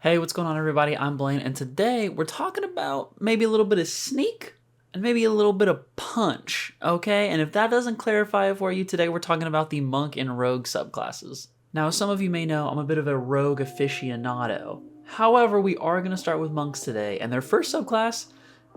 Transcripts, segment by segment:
Hey, what's going on everybody? I'm Blaine, and today we're talking about maybe a little bit of sneak and maybe a little bit of punch, okay? And if that doesn't clarify it for you, today we're talking about the monk and rogue subclasses. Now, as some of you may know, I'm a bit of a rogue aficionado. However, we are going to start with monks today, and their first subclass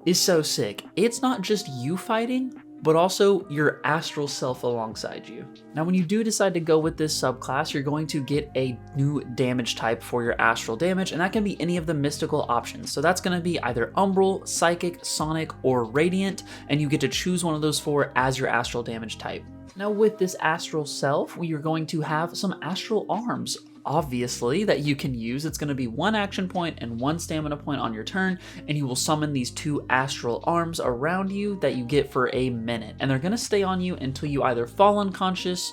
is so sick. It's not just you fighting, but also your astral self alongside you. Now, when you do decide to go with this subclass, you're going to get a new damage type for your astral damage, and that can be any of the mystical options. So that's gonna be either Umbral, Psychic, Sonic, or Radiant, and you get to choose one of those four as your astral damage type. Now, with this astral self, we are going to have some astral arms, obviously, that you can use. It's going to be one action point and one stamina point on your turn, and you will summon these two astral arms around you that you get for a minute. And they're going to stay on you until you either fall unconscious,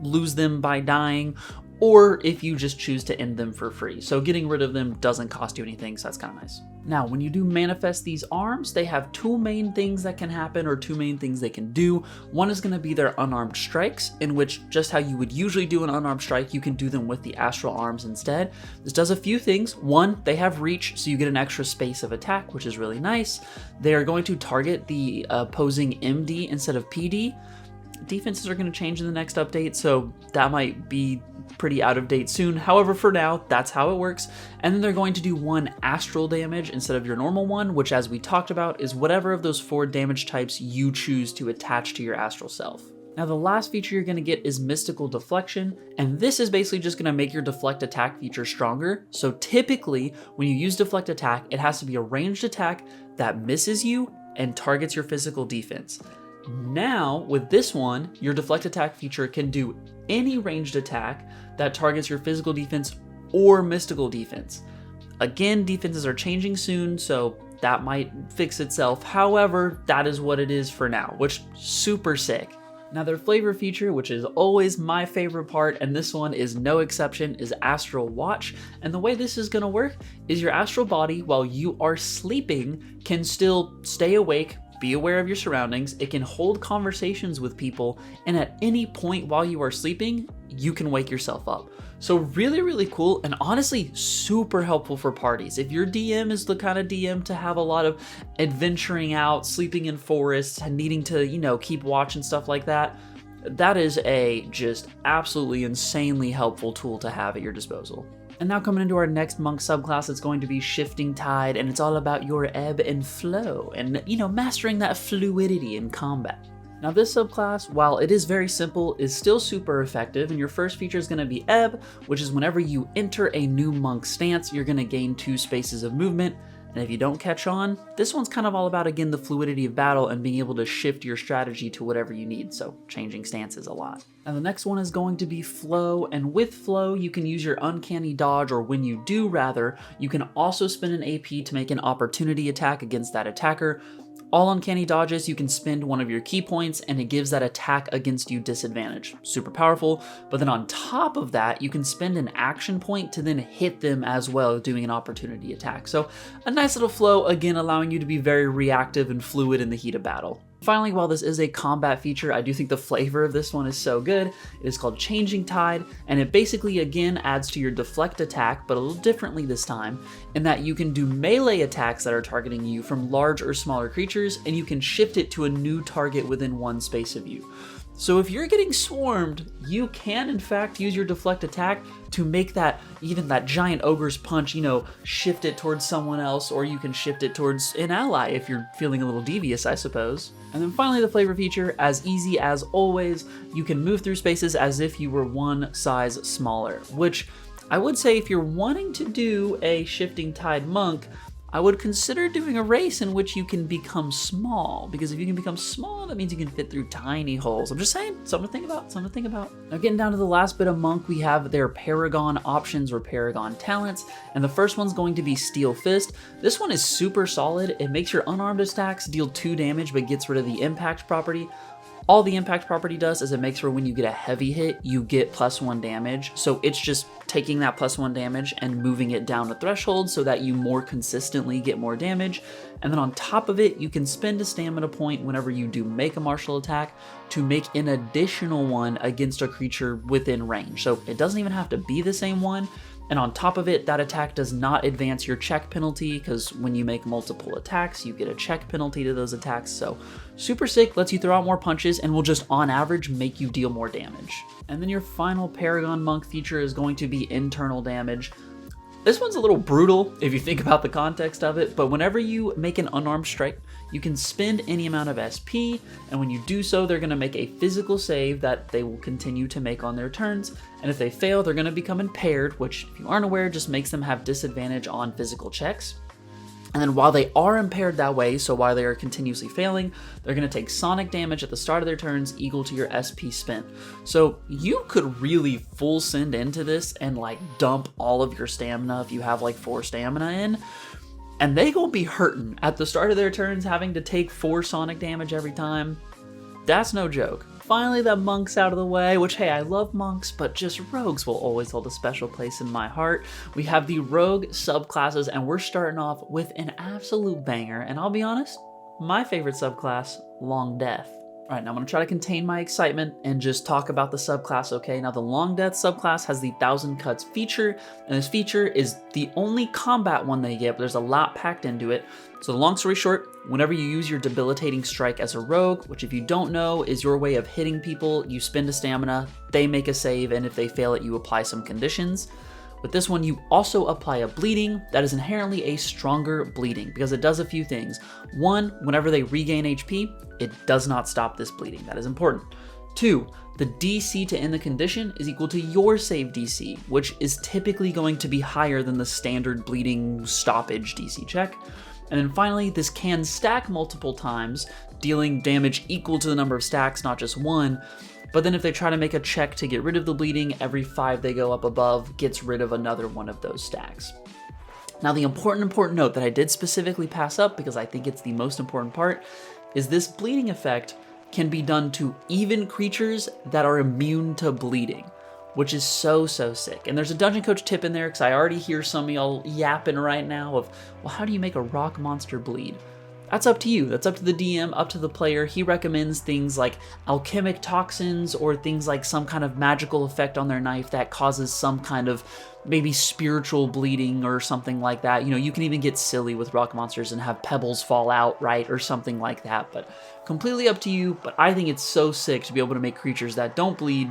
lose them by dying, or if you just choose to end them for free. So getting rid of them doesn't cost you anything, so that's kind of nice. Now, when you do manifest these arms, they have two main things that can happen, or two main things they can do. One is going to be their unarmed strikes, in which just how you would usually do an unarmed strike, you can do them with the astral arms instead. This does a few things. One, they have reach, so you get an extra space of attack, which is really nice. They are going to target the opposing MD instead of PD. Defenses are going to change in the next update, so that might be pretty out of date soon. However, for now, that's how it works. And then they're going to do one astral damage instead of your normal one, which, as we talked about, is whatever of those four damage types you choose to attach to your astral self. Now, the last feature you're going to get is Mystical Deflection, and this is basically just going to make your Deflect Attack feature stronger. So typically, when you use Deflect Attack, it has to be a ranged attack that misses you and targets your physical defense. Now, with this one, your Deflect Attack feature can do any ranged attack that targets your physical defense or mystical defense. Again, defenses are changing soon, so that might fix itself. However, that is what it is for now, which is super sick. Now, their flavor feature, which is always my favorite part, and this one is no exception, is Astral Watch. And the way this is going to work is your astral body, while you are sleeping, can still stay awake, be aware of your surroundings, it can hold conversations with people, and at any point while you are sleeping, you can wake yourself up. So really, really cool, and honestly, super helpful for parties. If your DM is the kind of DM to have a lot of adventuring out, sleeping in forests, and needing to, keep watch and stuff like that, that is a just absolutely insanely helpful tool to have at your disposal. And now coming into our next monk subclass, it's going to be Shifting Tide, and it's all about your ebb and flow and, mastering that fluidity in combat. Now, this subclass, while it is very simple, is still super effective, and your first feature is going to be Ebb, which is whenever you enter a new monk stance, you're going to gain 2 spaces of movement. And if you don't catch on, this one's kind of all about, again, the fluidity of battle and being able to shift your strategy to whatever you need, so changing stances a lot. Now, the next one is going to be Flow, and with Flow, you can use your Uncanny Dodge, or when you do, rather, you can also spend an AP to make an opportunity attack against that attacker. All Uncanny Dodges, you can spend one of your key points, and it gives that attack against you disadvantage. Super powerful, but then on top of that, you can spend an action point to then hit them as well, doing an opportunity attack. So a nice little flow, again, allowing you to be very reactive and fluid in the heat of battle. Finally, while this is a combat feature, I do think the flavor of this one is so good. It is called Changing Tide, and it basically, again, adds to your Deflect Attack, but a little differently this time, in that you can do melee attacks that are targeting you from large or smaller creatures, and you can shift it to a new target within one space of you. So if you're getting swarmed, you can in fact use your Deflect Attack to make that, even that giant ogre's punch, shift it towards someone else, or you can shift it towards an ally if you're feeling a little devious, I suppose. And then finally, the flavor feature, as easy as always, you can move through spaces as if you were one size smaller, which I would say if you're wanting to do a Shifting Tide monk, I would consider doing a race in which you can become small, because if you can become small, that means you can fit through tiny holes. I'm just saying, something to think about. Now, getting down to the last bit of monk, we have their Paragon options or Paragon talents, and the first one's going to be Steel Fist. This one is super solid. It makes your unarmed attacks deal 2 damage, but gets rid of the impact property. All the impact property does is it makes sure when you get a heavy hit, you get +1 damage. So it's just taking that +1 damage and moving it down to threshold so that you more consistently get more damage. And then on top of it, you can spend a stamina point whenever you do make a martial attack to make an additional one against a creature within range. So it doesn't even have to be the same one. And on top of it, that attack does not advance your check penalty, because when you make multiple attacks, you get a check penalty to those attacks. So super sick, lets you throw out more punches, and will just on average make you deal more damage. And then your final Paragon Monk feature is going to be internal damage. This one's a little brutal if you think about the context of it, but whenever you make an unarmed strike, you can spend any amount of SP, and when you do so, they're going to make a physical save that they will continue to make on their turns, and if they fail, they're going to become impaired, which, if you aren't aware, just makes them have disadvantage on physical checks. And then while they are impaired that way, so while they are continuously failing, they're going to take sonic damage at the start of their turns equal to your SP spent. So you could really full send into this and like dump all of your stamina if you have like 4 stamina in, and they gonna be hurting at the start of their turns, having to take 4 sonic damage every time. That's no joke. Finally, the monks out of the way, which, hey, I love monks, but just rogues will always hold a special place in my heart. We have the rogue subclasses, and we're starting off with an absolute banger, and I'll be honest, my favorite subclass, Long Death. All right, now I'm going to try to contain my excitement and just talk about the subclass, okay? Now, the Long Death subclass has the 1000 Cuts feature, and this feature is the only combat one they get, but there's a lot packed into it. So long story short, whenever you use your debilitating strike as a rogue, which if you don't know is your way of hitting people, you spend a stamina, they make a save, and if they fail it, you apply some conditions. With this one, you also apply a bleeding that is inherently a stronger bleeding because it does a few things. One, whenever they regain HP, it does not stop this bleeding. That is important. 2, the DC to end the condition is equal to your save DC, which is typically going to be higher than the standard bleeding stoppage DC check. And then finally, this can stack multiple times, dealing damage equal to the number of stacks, not just one. But then if they try to make a check to get rid of the bleeding, every 5 they go up above gets rid of another one of those stacks. Now the important note that I did specifically pass up because I think it's the most important part is this bleeding effect can be done to even creatures that are immune to bleeding, which is so sick. And there's a Dungeon Coach tip in there because I already hear some of y'all yapping right now of, well, how do you make a rock monster bleed? That's up to you. That's up to the DM, up to the player. He recommends things like alchemic toxins or things like some kind of magical effect on their knife that causes some kind of maybe spiritual bleeding or something like that. You know, you can even get silly with rock monsters and have pebbles fall out, right? Or something like that, but completely up to you. But I think it's so sick to be able to make creatures that don't bleed.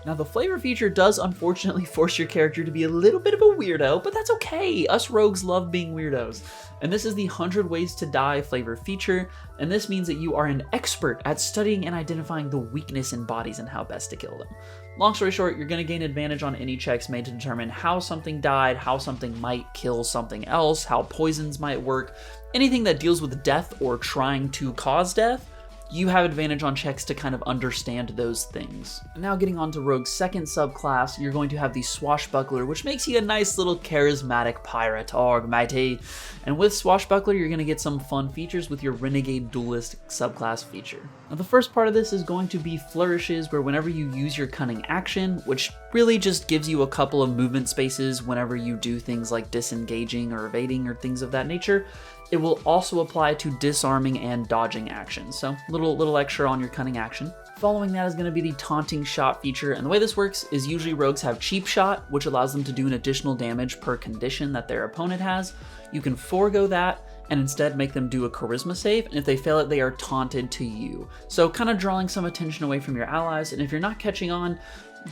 Now, the flavor feature does unfortunately force your character to be a little bit of a weirdo, but that's okay. Us rogues love being weirdos. And this is the 100 Ways to Die flavor feature, and this means that you are an expert at studying and identifying the weakness in bodies and how best to kill them. Long story short, you're going to gain advantage on any checks made to determine how something died, how something might kill something else, how poisons might work, anything that deals with death or trying to cause death. You have advantage on checks to kind of understand those things. Now getting on to Rogue's second subclass, you're going to have the Swashbuckler, which makes you a nice little charismatic pirate, matey. And with Swashbuckler, you're going to get some fun features with your Renegade Duelist subclass feature. Now the first part of this is going to be Flourishes, where whenever you use your Cunning action, which really just gives you a couple of movement spaces whenever you do things like disengaging or evading or things of that nature, it will also apply to disarming and dodging actions, so little extra on your Cunning action. Following that is going to be the Taunting Shot feature, and the way this works is usually rogues have Cheap Shot, which allows them to do an additional damage per condition that their opponent has. You can forego that and instead make them do a charisma save, and if they fail it, they are taunted to you. So kind of drawing some attention away from your allies, and if you're not catching on,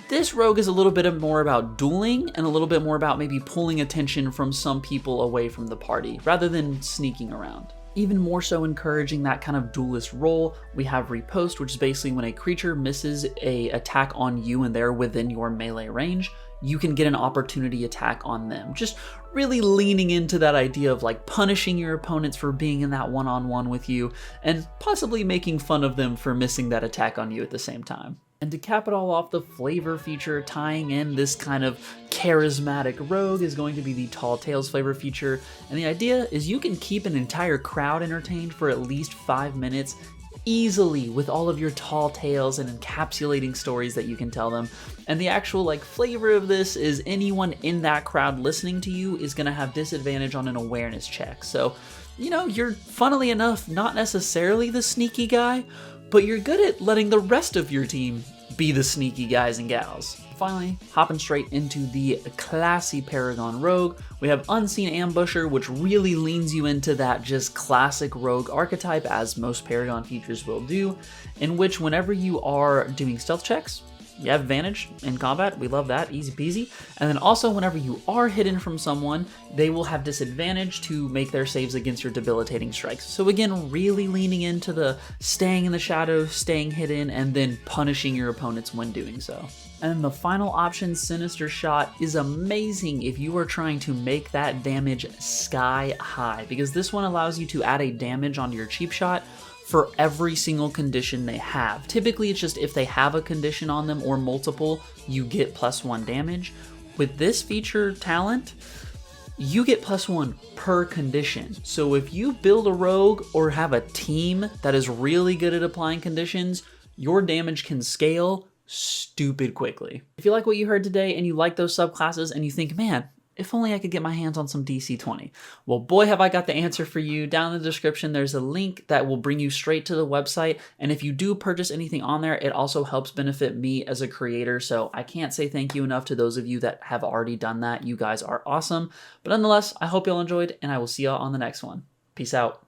this rogue is a little bit more about dueling and a little bit more about maybe pulling attention from some people away from the party rather than sneaking around. Even more so encouraging that kind of duelist role, we have Riposte, which is basically when a creature misses a attack on you and they're within your melee range, you can get an opportunity attack on them. Just really leaning into that idea of like punishing your opponents for being in that one-on-one with you and possibly making fun of them for missing that attack on you at the same time. And to cap it all off, the flavor feature tying in this kind of charismatic rogue is going to be the Tall Tales flavor feature. And the idea is you can keep an entire crowd entertained for at least 5 minutes easily with all of your tall tales and encapsulating stories that you can tell them. And the actual like flavor of this is anyone in that crowd listening to you is going to have disadvantage on an awareness check. So, you know, you're funnily enough not necessarily the sneaky guy, but you're good at letting the rest of your team be the sneaky guys and gals. Finally, hopping straight into the classy Paragon Rogue, we have Unseen Ambusher, which really leans you into that just classic rogue archetype, as most Paragon features will do, in which whenever you are doing stealth checks, you have advantage in combat. We love that, easy peasy. And then also whenever you are hidden from someone, they will have disadvantage to make their saves against your debilitating strikes. So again, really leaning into the staying in the shadows, staying hidden, and then punishing your opponents when doing so. And then the final option, Sinister Shot, is amazing if you are trying to make that damage sky high, because this one allows you to add a damage onto your cheap shot for every single condition they have. Typically, it's just if they have a condition on them or multiple, you get +1 damage. With this feature talent, you get +1 per condition. So if you build a rogue or have a team that is really good at applying conditions, your damage can scale stupid quickly. If you like what you heard today and you like those subclasses and you think, man, if only I could get my hands on some DC20. Well, boy, have I got the answer for you. Down in the description, there's a link that will bring you straight to the website. And if you do purchase anything on there, it also helps benefit me as a creator. So I can't say thank you enough to those of you that have already done that. You guys are awesome. But nonetheless, I hope y'all enjoyed, and I will see y'all on the next one. Peace out.